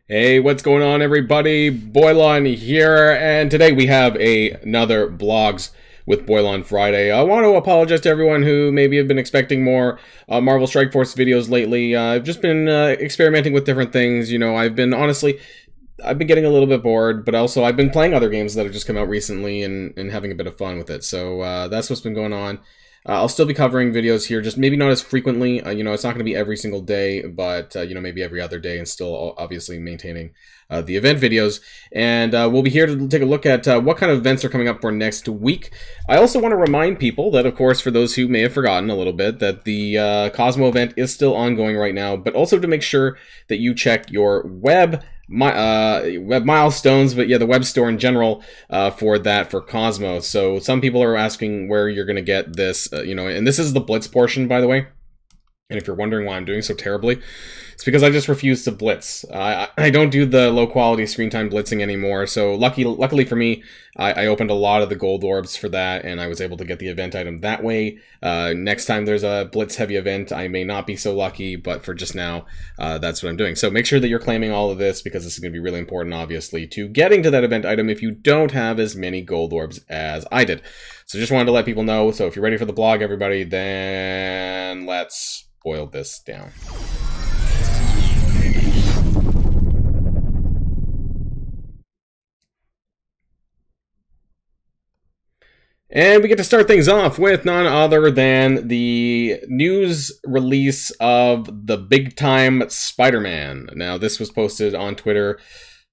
Hey, what's going on, everybody? Boilon here, and today we have another Blogs with Boilon Friday. I want to apologize to everyone who maybe have been expecting more Marvel Strike Force videos lately. I've just been experimenting with different things. You know, I've been getting a little bit bored, but also I've been playing other games that have just come out recently and having a bit of fun with it. So that's what's been going on. I'll still be covering videos here, just maybe not as frequently. You know, it's not going to be every single day, but, you know, maybe every other day, and still obviously maintaining the event videos. And we'll be here to take a look at what kind of events are coming up for next week. I also want to remind people that, of course, for those who may have forgotten a little bit, that the Cosmo event is still ongoing right now, but also to make sure that you check your web milestones, but yeah, the web store in general for Cosmo. So some people are asking where you're going to get this, you know, and this is the Blitz portion, by the way. And if you're wondering why I'm doing so terribly, it's because I just refuse to blitz. I don't do the low quality screen time blitzing anymore. So luckily for me, I opened a lot of the gold orbs for that, and I was able to get the event item that way. Next time there's a blitz heavy event, I may not be so lucky, but for just now, that's what I'm doing. So make sure that you're claiming all of this, because this is going to be really important, obviously, to getting to that event item if you don't have as many gold orbs as I did. So just wanted to let people know. So if you're ready for the blog, everybody, then let's boil this down. And we get to start things off with none other than the news release of the Big Time Spider-Man. Now, this was posted on Twitter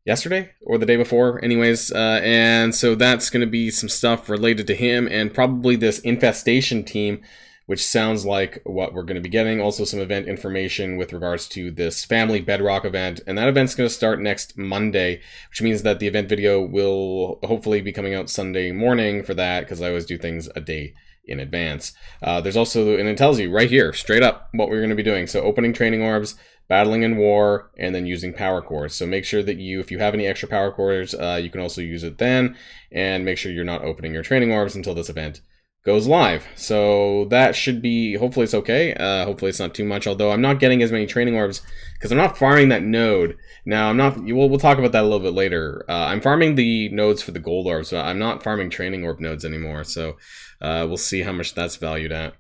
yesterday or the day before, anyways, and so that's going to be some stuff related to him and probably this Infestation team, which sounds like what we're going to be getting. Also some event information with regards to this Family Bedrock event, and that event's going to start next Monday, which means that the event video will hopefully be coming out Sunday morning for that, because I always do things a day in advance. There's also, and it tells you right here, straight up, what we're going to be doing. So opening training orbs, battling in war, and then using power cores. So make sure that if you have any extra power cores, you can also use it then, and make sure you're not opening your training orbs until this event goes live. So that should be, hopefully it's okay. Hopefully it's not too much, although I'm not getting as many training orbs because I'm not farming that node. Now, we'll talk about that a little bit later. I'm farming the nodes for the gold orbs, so I'm not farming training orb nodes anymore. So we'll see how much that's valued at.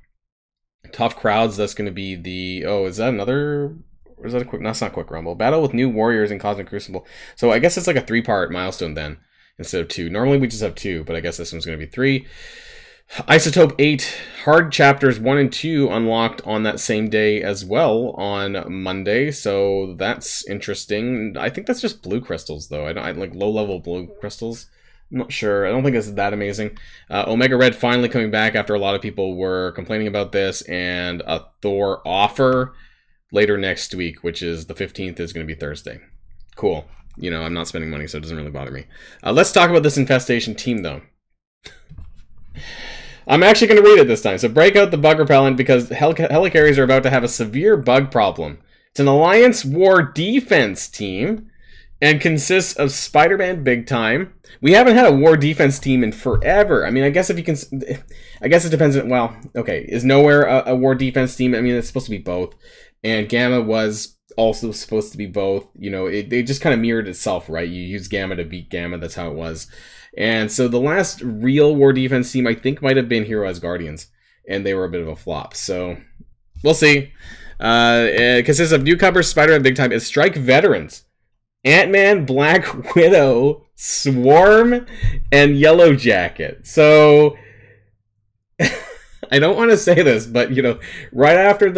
Tough crowds, that's going to be the, oh, is that another, or is that a quick, no, that's not quick rumble. Battle with new warriors in Cosmic Crucible. So I guess it's like a 3-part milestone then, instead of 2. Normally we just have 2, but I guess this one's going to be 3. Isotope 8 hard chapters 1 and 2 unlocked on that same day as well on Monday, so that's interesting. I think that's just blue crystals though. I like low-level blue crystals. I'm not sure. I don't think it's that amazing. Omega Red finally coming back after a lot of people were complaining about this, and a Thor offer later next week, which is the 15th, is going to be Thursday. Cool. You know, I'm not spending money, so it doesn't really bother me. Let's talk about this Infestation team though. I'm actually going to read it this time. So break out the bug repellent, because helicarriers are about to have a severe bug problem. It's an Alliance War Defense team and consists of Spider-Man Big Time. We haven't had a War Defense team in forever. I mean, I guess if you can, I guess it depends on, well, okay, is Nowhere a War Defense team? I mean, it's supposed to be both. And Gamma was also supposed to be both. You know, it just kind of mirrored itself, right? You use Gamma to beat Gamma, that's how it was. And so the last real War Defense team, I think, might have been Hero Asgardians, and they were a bit of a flop. So we'll see. It consists of newcomers, Spider-Man Big Time, and Strike veterans: Ant-Man, Black Widow, Swarm, and Yellow Jacket. So I don't want to say this, but you know, right after you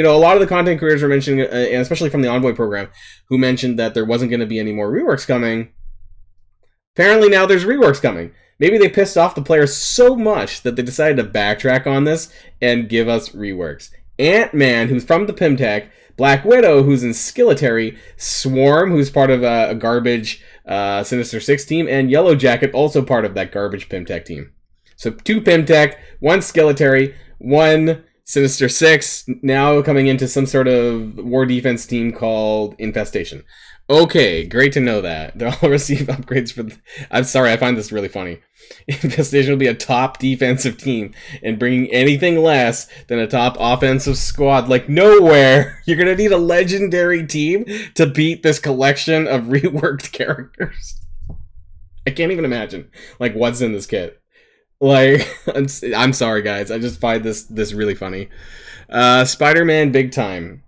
know, a lot of the content creators were mentioning, and especially from the Envoy program, who mentioned that there wasn't going to be any more reworks coming. Apparently now there's reworks coming. Maybe they pissed off the players so much that they decided to backtrack on this and give us reworks. Ant-Man, who's from the Pimtech, Black Widow, who's in Skilletary, Swarm, who's part of a garbage Sinister Six team, and Yellow Jacket, also part of that garbage Pimtech team. So 2 Pimtech, 1 Skilletary, 1 Sinister 6, now coming into some sort of war defense team called Infestation. Okay, great to know that. They'll all receive upgrades for... I'm sorry, I find this really funny. Infestation will be a top defensive team, and bringing anything less than a top offensive squad, like nowhere. You're gonna need a legendary team to beat this collection of reworked characters. I can't even imagine, like, what's in this kit. Like, I'm sorry, guys. I just find this really funny. Spider-Man Big Time.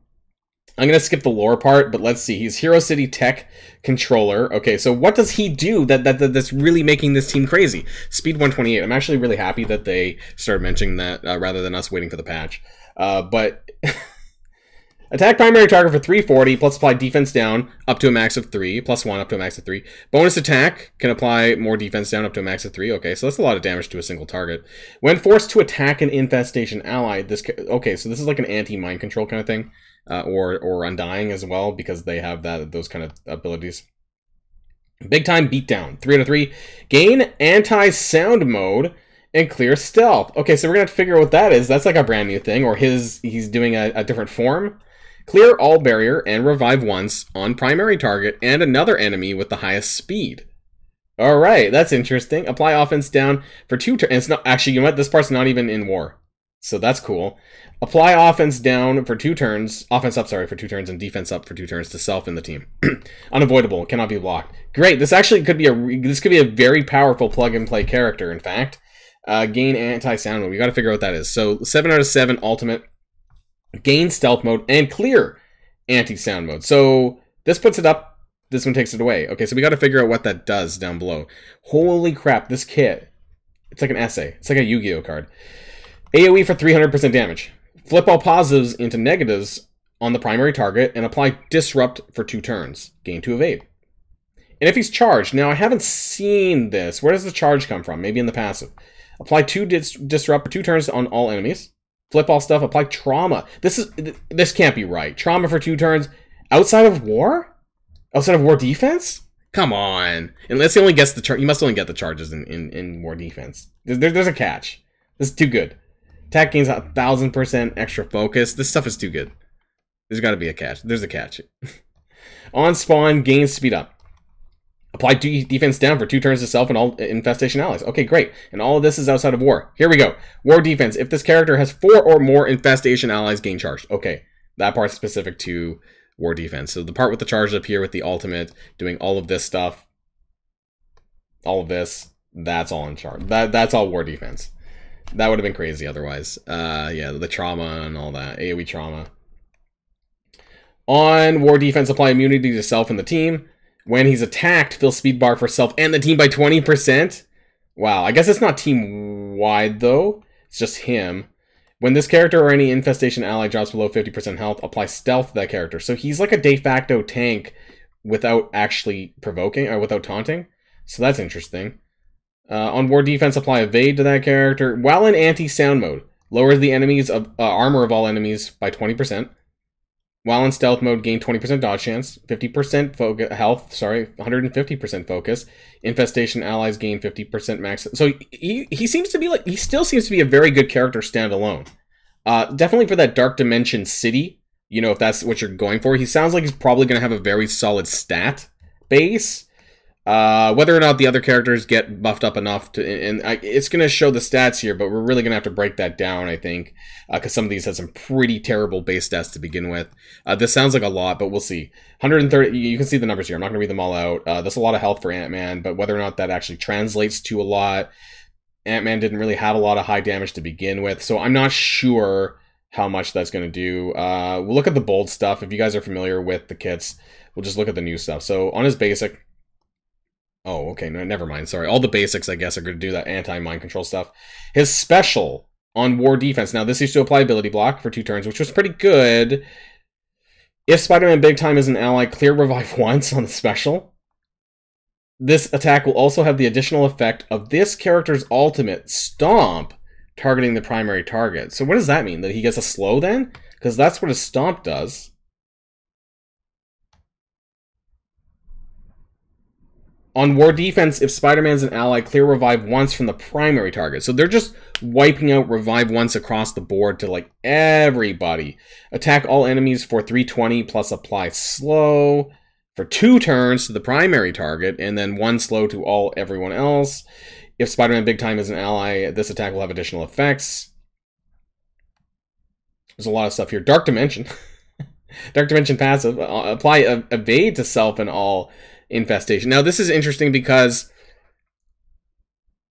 I'm going to skip the lore part, but let's see. He's Hero City Tech Controller. Okay, so what does he do that's really making this team crazy? Speed 128. I'm actually really happy that they started mentioning that rather than us waiting for the patch. But attack primary target for 340, plus apply defense down up to a max of 3, plus 1 up to a max of 3. Bonus attack can apply more defense down up to a max of 3. Okay, so that's a lot of damage to a single target. When forced to attack an infestation ally, this... Okay, so this is like an anti-mind control kind of thing. Or Undying as well, because they have those kind of abilities. Big Time Beatdown, 3 out of 3. Gain anti-sound mode and clear stealth. Okay, so we're gonna have to figure out what that is. That's like a brand new thing, or he's doing a different form. Clear all barrier and revive once on primary target and another enemy with the highest speed. Alright, that's interesting. Apply offense down for 2 turns. It's not actually, you know what? This part's not even in war. So that's cool. Apply offense down for 2 turns. Offense up, sorry, for 2 turns, and defense up for 2 turns to self in the team. Unavoidable, cannot be blocked. Great. This actually could be a very powerful plug and play character. In fact, gain anti-sound mode. We got to figure out what that is. So 7 out of 7 ultimate. Gain stealth mode and clear anti-sound mode. So this puts it up. This one takes it away. Okay, so we got to figure out what that does down below. Holy crap! This kit. It's like an essay. It's like a Yu-Gi-Oh card. AoE for 300% damage. Flip all positives into negatives on the primary target and apply Disrupt for 2 turns. Gain 2 evade. And if he's charged, now I haven't seen this. Where does the charge come from? Maybe in the passive. Apply 2 Disrupt for 2 turns on all enemies. Flip all stuff. Apply Trauma. This can't be right. Trauma for 2 turns outside of war? Outside of war defense? Come on. Unless he only gets the charge. You must only get the charges in war defense. There's a catch. This is too good. Attack gains 1,000% extra focus. This stuff is too good. There's got to be a catch. There's a catch. On spawn, gains speed up. Apply defense down for 2 turns to self and all infestation allies. Okay, great. And all of this is outside of war. Here we go. War defense. If this character has 4 or more infestation allies, gain charged. Okay, that part's specific to war defense. So the part with the charge up here with the ultimate, doing all of this stuff, all of this, that's all in charge. That's all war defense. That would have been crazy otherwise. Yeah, the trauma and all that. AoE trauma. On war defense, apply immunity to self and the team. When he's attacked, fill speed bar for self and the team by 20%. Wow, I guess it's not team-wide though. It's just him. When this character or any infestation ally drops below 50% health, apply stealth to that character. So he's like a de facto tank without actually provoking, or without taunting. So that's interesting. On war defense, apply evade to that character. While in anti-sound mode, lowers the enemies of armor of all enemies by 20%. While in stealth mode, gain 20% dodge chance, 50% health, 150% focus. Infestation allies gain 50% max. So he seems to be like, he still seems to be a very good character standalone. Definitely for that Dark Dimension City, you know, if that's what you're going for. He sounds like he's probably going to have a very solid stat base. Whether or not the other characters get buffed up enough to, and it's going to show the stats here, but we're really going to have to break that down, I think, because some of these have some pretty terrible base stats to begin with. This sounds like a lot, but we'll see. 130, you can see the numbers here. I'm not going to read them all out. That's a lot of health for Ant-Man, but whether or not that actually translates to a lot, Ant-Man didn't really have a lot of high damage to begin with, so I'm not sure how much that's going to do. We'll look at the bold stuff. If you guys are familiar with the kits, we'll just look at the new stuff. So on his basic... Oh, okay, no, never mind, sorry. All the basics, I guess, are going to do that anti-mind control stuff. His special on war defense. Now, this used to apply ability block for 2 turns, which was pretty good. If Spider-Man Big Time is an ally, clear revive once on the special. This attack will also have the additional effect of this character's ultimate, Stomp, targeting the primary target. So what does that mean? That he gets a slow then? Because that's what his Stomp does. On war defense, if Spider-Man's an ally, clear revive once from the primary target. So they're just wiping out revive once across the board to, like, everybody. Attack all enemies for 320 plus apply slow for 2 turns to the primary target, and then 1 slow to everyone else. If Spider-Man Big Time is an ally, this attack will have additional effects. There's a lot of stuff here. Dark Dimension. Dark Dimension passive. Apply evade to self and all Infestation. Now, this is interesting because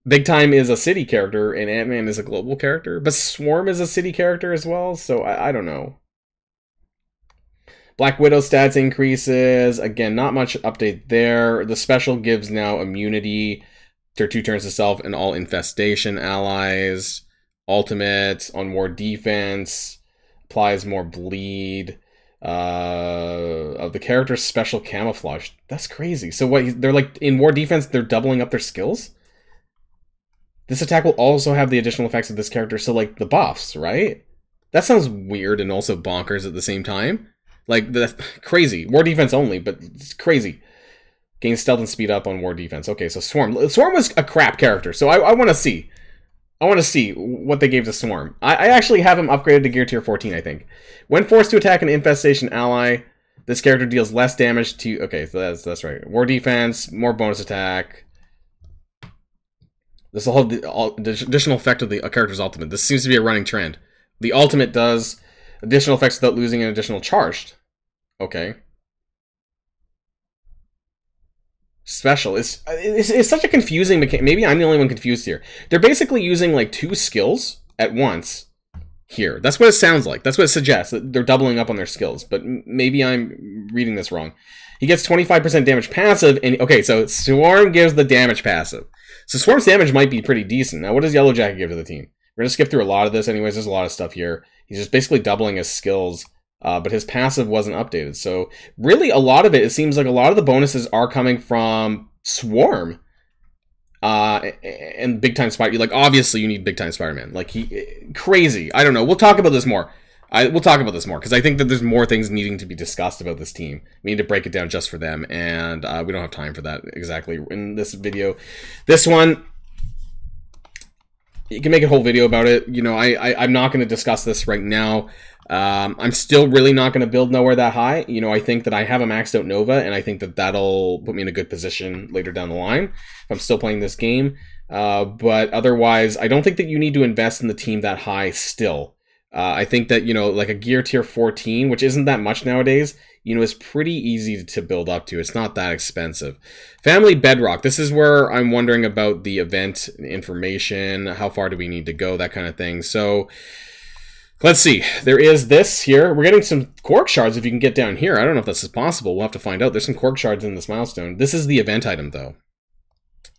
Big Time is a city character and Ant-Man is a global character, but Swarm is a city character as well, so I don't know. Black Widow stats increases. Again, not much update there. The special gives now immunity to 2 turns to self and all Infestation allies. Ultimate on war defense. Applies more bleed. Of the character's special camouflage. That's crazy. So what, they're like, in war defense, they're doubling up their skills? This attack will also have the additional effects of this character, so like the buffs, right? That sounds weird and also bonkers at the same time. Like, that's crazy. War defense only, but it's crazy. Gain stealth and speed up on war defense. Okay, so Swarm. Swarm was a crap character, so I want to see. I want to see what they gave to Swarm. I actually have him upgraded to Gear Tier 14, I think. When forced to attack an Infestation ally, this character deals less damage to... Okay, so that's right. War defense, more bonus attack. This will hold the additional effect of the character's ultimate. This seems to be a running trend. The ultimate does additional effects without losing an additional charged. Okay. Special. It's such a confusing mechanic. Maybe I'm the only one confused here. They're basically using like 2 skills at once here. That's what it sounds like. That's what it suggests, that they're doubling up on their skills. But maybe I'm reading this wrong. He gets 25% damage passive. And okay, so Swarm gives the damage passive. So Swarm's damage might be pretty decent. Now, what does Yellow Jacket give to the team? We're going to skip through a lot of this anyways. There's a lot of stuff here. He's just basically doubling his skills. But his passive wasn't updated. So really a lot of it seems like a lot of the bonuses are coming from Swarm. And Big Time Spider. Like, obviously you need Big Time Spider-Man. Like, crazy. I don't know. We'll talk about this more. We'll talk about this more, because I think that there's more things needing to be discussed about this team. We need to break it down just for them, and we don't have time for that exactly in this video. This one, you can make a whole video about it. You know, I'm not going to discuss this right now. I'm still really not going to build nowhere that high. You know, I think that I have a maxed out Nova, and I think that that'll put me in a good position later down the line if I'm still playing this game. But otherwise, I don't think that you need to invest in the team that high still. I think that, you know, like a Gear Tier 14, which isn't that much nowadays, you know, is pretty easy to build up to. It's not that expensive. Family Bedrock. This is where I'm wondering about the event information. How far do we need to go? That kind of thing. So let's see. There is this here. We're getting some Quark Shards if you can get down here. I don't know if this is possible. We'll have to find out. There's some Quark Shards in this milestone. This is the event item, though.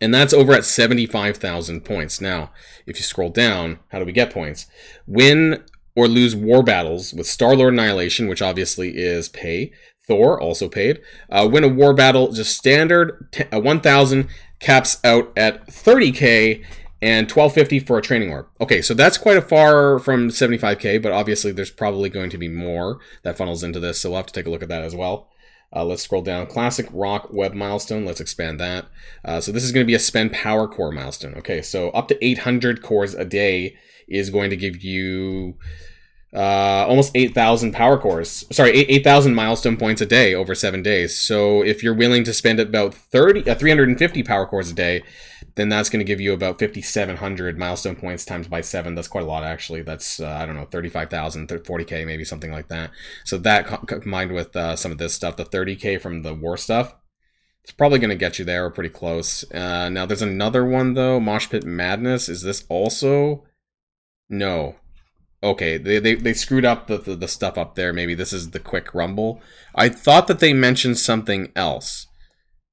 And that's over at 75,000 points. Now, if you scroll down, how do we get points? Win or lose war battles with Star-Lord Annihilation, which obviously is pay. Thor, also paid. Win a war battle, just standard, 1,000, caps out at 30k, and 1250 for a training orb. Okay, so that's quite a far from 75k, but obviously there's probably going to be more that funnels into this, so we'll have to take a look at that as well. Let's scroll down. Classic Rock Web milestone. Let's expand that. So this is going to be a spend power core milestone. Okay, so up to 800 cores a day is going to give you almost 8,000 power cores. Sorry, 8,000 milestone points a day over 7 days. So if you're willing to spend about 350 power cores a day, then that's going to give you about 5,700 milestone points times by 7. That's quite a lot, actually. That's, I don't know, 35,000, 40k, maybe something like that. So that combined with some of this stuff, the 30k from the war stuff, it's probably going to get you there, or pretty close. Now, there's another one, though. Mosh Pit Madness. Is this also? No. Okay, they screwed up the stuff up there. Maybe this is the Quick Rumble. I thought that they mentioned something else.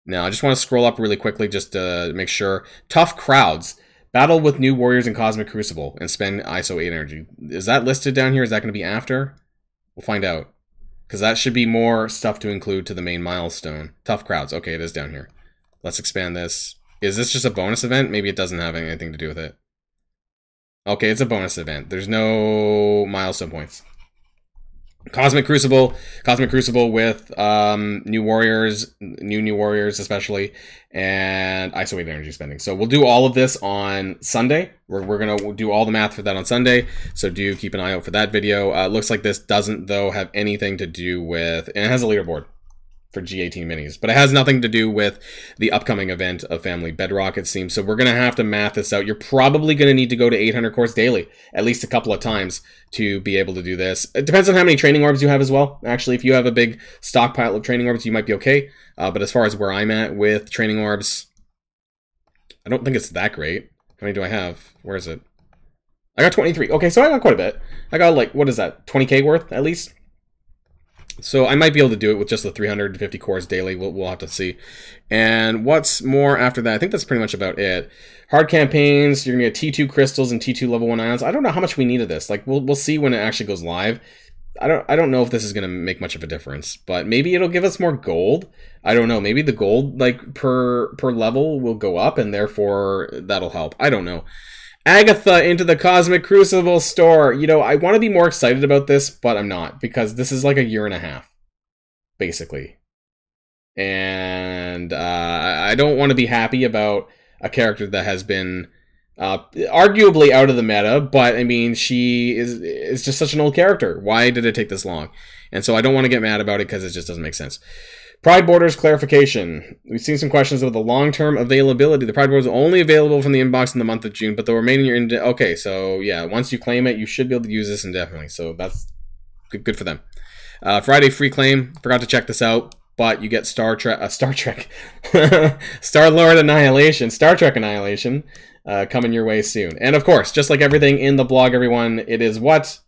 Now, I just want to scroll up really quickly just to make sure. Tough Crowds. Battle with new warriors in Cosmic Crucible and spend ISO 8 energy. Is that listed down here? Is that going to be after? We'll find out. Because that should be more stuff to include to the main milestone. Tough Crowds. Okay, it is down here. Let's expand this. Is this just a bonus event? Maybe it doesn't have anything to do with it. Okay, it's a bonus event. There's no milestone points. Cosmic Crucible with new warriors especially, and isolated energy spending. So we'll do all of this on Sunday. We're gonna do all the math for that on Sunday. So do keep an eye out for that video. Looks like this doesn't though have anything to do with, and it has a leaderboard for G18 minis, but it has nothing to do with the upcoming event of Family Bedrock, it seems. So we're going to have to math this out. You're probably going to need to go to 800 cores daily at least a couple of times to be able to do this. It depends on how many training orbs you have as well. Actually, if you have a big stockpile of training orbs, you might be okay. But as far as where I'm at with training orbs, I don't think it's that great. How many do I have? Where is it? I got 23. Okay, so I got quite a bit. I got like, what is that? 20k worth at least? So I might be able to do it with just the 350 cores daily. We'll have to see. And what's more after that? I think that's pretty much about it. Hard campaigns. You're gonna get T2 crystals and T2 level 1 ions. I don't know how much we need of this. Like we'll see when it actually goes live. I don't know if this is gonna make much of a difference, but maybe it'll give us more gold. I don't know. Maybe the gold like per level will go up, and therefore that'll help. I don't know. Agatha into the Cosmic Crucible store. You know, I want to be more excited about this, but I'm not, because this is like a year and a half, basically. And I don't want to be happy about a character that has been arguably out of the meta, but I mean, she is just such an old character. Why did it take this long? And so I don't want to get mad about it because it just doesn't make sense. Pride Borders clarification. We've seen some questions of the long-term availability. The Pride Borders are only available from the inbox in the month of June, but the remaining are okay, so yeah, once you claim it, you should be able to use this indefinitely, so that's good for them. Friday free claim. Forgot to check this out, but you get Star Trek Star-Lord Annihilation, Star Trek Annihilation coming your way soon. And of course, just like everything in the blog, everyone, it is what?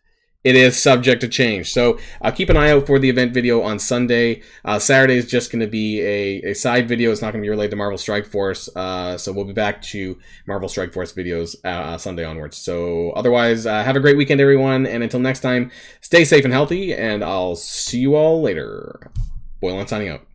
It is subject to change. So keep an eye out for the event video on Sunday. Saturday is just going to be a side video. It's not going to be related to Marvel Strike Force. So we'll be back to Marvel Strike Force videos Sunday onwards. So otherwise, have a great weekend, everyone. And until next time, stay safe and healthy. And I'll see you all later. Boilon signing out.